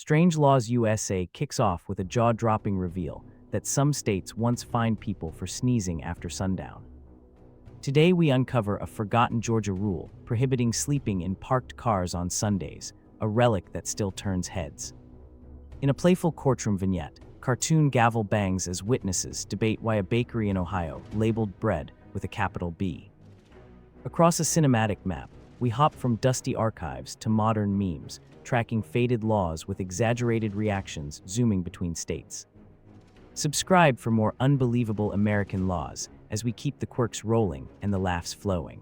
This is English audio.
Strange Laws USA kicks off with a jaw-dropping reveal that some states once fined people for sneezing after sundown. Today we uncover a forgotten Georgia rule prohibiting sleeping in parked cars on Sundays, a relic that still turns heads. In a playful courtroom vignette, cartoon gavel bangs as witnesses debate why a bakery in Ohio labeled bread with a capital B. Across a cinematic map, we hop from dusty archives to modern memes, tracking faded laws with exaggerated reactions zooming between states. Subscribe for more unbelievable American laws as we keep the quirks rolling and the laughs flowing.